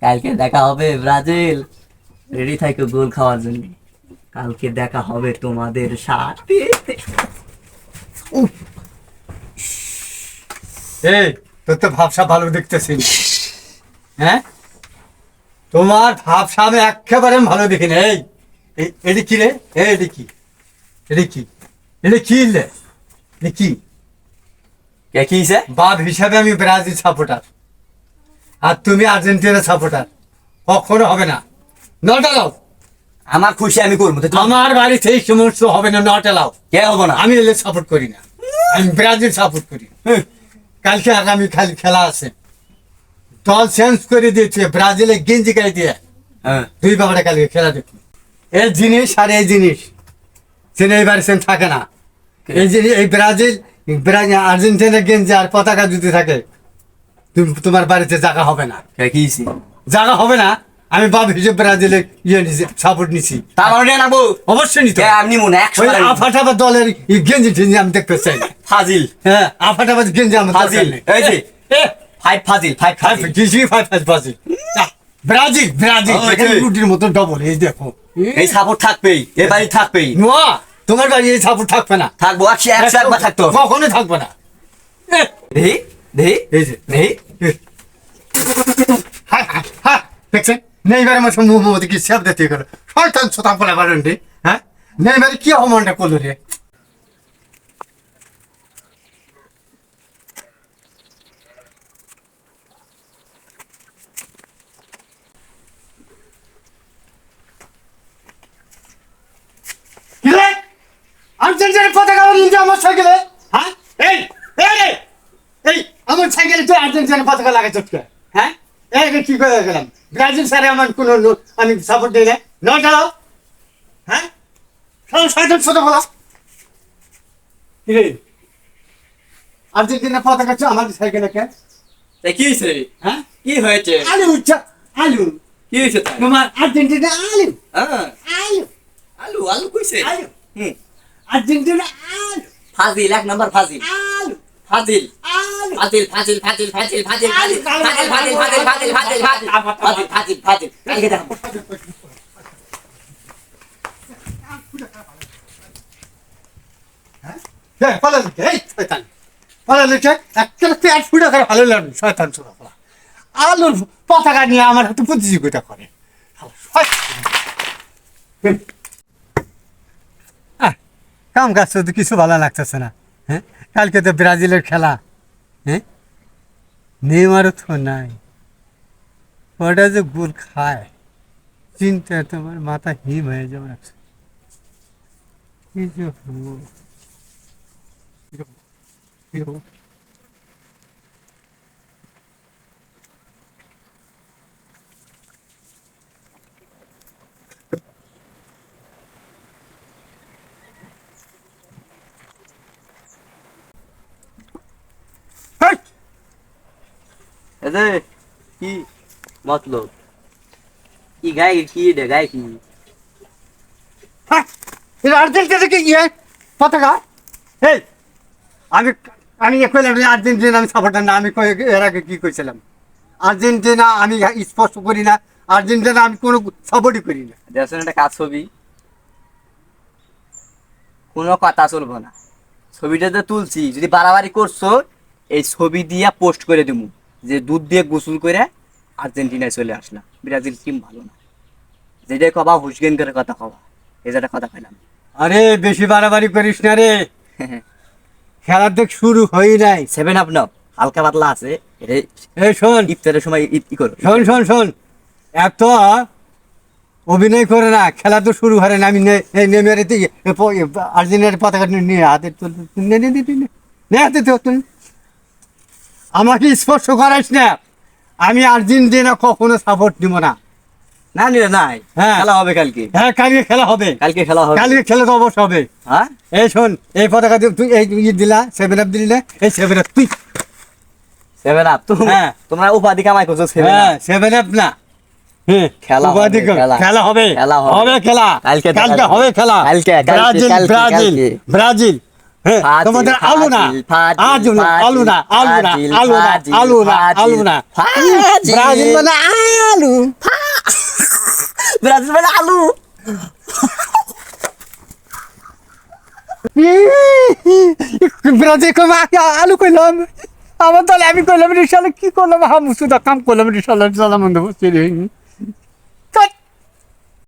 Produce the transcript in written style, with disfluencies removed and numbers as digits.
কালকে দেখা হবে ব্রাজিল, রেডি থাকো গোল খাওয়ার জন্য। কালকে দেখা হবে তোমাদের সাথে। উফ, এই তোর তো ভাবসা ভালো দেখতেছি না। হ্যাঁ, তোমার ভাবসা আমি একেবারে ভালো দেখি না। এটি কি রে? এটি কি? এটি কি? এটি কি রে? এটি কি? কে কি হইছে? বাপ হিসাবে আমি ব্রাজিল সাপোর্টার, আর তুমি আর্জেন্টিনা সাপোর্টার। কখনো হবে না, নট অ্যালাউ। আমার খুশি আমি করবো তো আমার বাড়িতে এই সমস্ত হবে না, নট অ্যালাউ। কে হবো না? আমি এলে সাপোর্ট করি না, আমি ব্রাজিল সাপোর্ট করি। কালকে আগামী খালি খেলা আছে, দল চেঞ্জ করে দিয়েছে, ব্রাজিলে গেঞ্জি গায়ে দিয়ে হ্যাঁ, দুই বাবাটা কালকে খেলা দেখি। এই জিনিস আর এই জিনিস সেটা এইবার সেম থাকে না। এই জিনিস, এই ব্রাজিল আর্জেন্টিনা গেঞ্জি আর পতাকা যদি থাকে, তোমার বাড়িতে জায়গা হবে না, কে কি হইছে? জায়গা হবে না। আমি বাপ হিসেবে ব্রাজিলের সাপোর্ট নিছি, তার মানে নাবো অবশ্যই নিতে কে আপনি মনে 100 ওই আফাটাফা দলের গেঞ্জি টেঞ্জি আমি দেখতে চাই না। ফাজিল হ্যাঁ, আফাটাফা গেঞ্জি আমার দরকার ফাজিল নেই। এই যে ফাইভ ফাজিল ব্রাজিল ব্রাজিল ওই যে। রুটির মতো ডবল, এই দেখো। এই সাপোর্ট থাকবেই, এ বাড়ি থাকবেই। নোয়া, তোমার বাড়ি এই সাপোর্ট থাকবে না, থাকবো 100 একবার থাকতো। কখনো থাকবে না। দেহি দেহি এই যে দেহি হ্যাঁ হ্যাঁ হ্যাঁ, দেখছেন নেইবারের মতো মুখ মতো কি সেব দিতে গেল, শয়তান ছোটা বলা পারেন রে। হ্যাঁ, নেইবারে কি অপমানটা করলো রে। কি রে? আর্জেন্টিনার পতাকা উড়িয়ে দিয়ে আমার সাইকেলে, হ্যাঁ? এই এই রে, এই আমার সাইকেলে তুই আর্জেন্টিনার পতাকা লাগাই চটকে, হ্যাঁ? এই রে, কি করে গেলাম? ব্রাজিল স্যারে আমার কোনো আমি সাপোর্ট দিই না, নট অ্যালাউ। হ্যাঁ, শয়তান ছোট বলা। কি রে, আর্জেন্টিনার পতাকা হচ্ছে আমার সাইকেলে কে? তা কি হইছে? হ্যাঁ, কি হয়েছে? আলু উচ্চা, আলু কি হয়েছে তাই? তোমার আর্জেন্টিনা, আলু হ্যাঁ, আলু আলু আলু কইছে। আলু হুম, আর্জেন্টিনা, আলু ফাজিল, এক নাম্বার ফাজিল। আলু ফাজিল আলু ফাজিল ফাজিল ফাজিল ফাজিল ফাজিল ফাজিল ফাজিল ফাজিল ফাজিল ফাজিল ফাজিল ফাজিল ফাজিল ফাজিল কালকে দেখাবো। হ্যাঁ, পালা লিখে, এই শয়তান পালা লিখে একটা পেট ফুটে করে ভালো লাগবে, শয়তান ছোট বলা। আলুর পতাকা নিয়ে আমার হাতে প্রতিযোগিতা করে। কাম কাজ তো কিছু ভালো লাগতেছে না। হ্যাঁ, কালকে তো ব্রাজিলের খেলা। হ্যাঁ, নেইমারও তো নাই, ওটা যে গোল খায় চিন্তা তোমার মাথা হিম হয়ে যাবে। কি যে হলো? কি হলো? হেই! এতে কি মতলব? কি গায় কি দে গায় কি? হ্যাঁ, এটা আর্জেন্টিনা কি ইয়ে পতাকা? এই আমি আমি কইলাম যে আর্জেন্টিনা আমি সাপোর্টার না, আমি এর আগে কি কইছিলাম? আর্জেন্টিনা আমি স্পষ্ট করি না, আর্জেন্টিনা আমি কোনো সাপোর্টই করি না। দেখছেন একটা কাজ ছবি, কোনো কথা চলবো না। ছবিটা যে তুলছি, যদি বাড়াবাড়ি করছো এই ছবি দিয়া পোস্ট করে দেবো যে দুধ দিয়ে গোসল করে আর্জেন্টিনায় চলে আসলাম, ব্রাজিল টিম ভালো না। যেটাই কবা হুসগেন করে কথা কবা, এই যেটা কথা পেলাম। আরে বেশি বাড়াবাড়ি করিস না রে, খেলার দেখ শুরু হই নাই। 7 আপ নাও, হালকা পাতলা আছে। এই শোন ইফতারের সময় ই করো। শোন শোন শোন, এত অভিনয় করে না, খেলা তো শুরু হয় না। আমি নেমের আর্জেন্টিনার পতাকা নিয়ে হাতে হাতে তুল, আমাকে স্পর্শ করাইস না। আমি আর্জেন্টিনা কখনো সাপোর্ট দিব না। না নিলে নাই, হ্যাঁ। খেলা হবে কালকে। হ্যাঁ, কালকে খেলা হবে, কালকে খেলা হবে। কালকে খেলা তো অবশ্য হবে। হ্যাঁ, এই শোন, এই পতাকা তুই এই দিলা 7 আপ দিলি না, এই 7 আপ তুই। 7 আপ হ্যাঁ। তোমরা উপাধি কামাই করছো 7 হ্যাঁ, আপ। 7 আপ না, খেলা হবে, উপাধি খেলা। খেলা হবে, খেলা হবে। হবে খেলা, কালকে কালকে হবে খেলা। কালকে, ব্রাজিল কালকে, ব্রাজিল কালকে। ব্রাজিল হ্যাঁ, ফাজিল, তোমাদের আলু না, ফাজিল, আলু না, আলু না, আলু না, ফাজিল, আলু না, ফাজিল, আলু না, আলু না। ফাজিল। ব্রাজিল মানে আলু। ব্রাজিল মানে আলু। ব্রাজিল কমে আলু কইলাম। আমার তাহলে আমি কইলাম রিসালে কি করলাম, হামুসুদা কাম করলাম রিসালে সালাম বন্ধ বসে রে।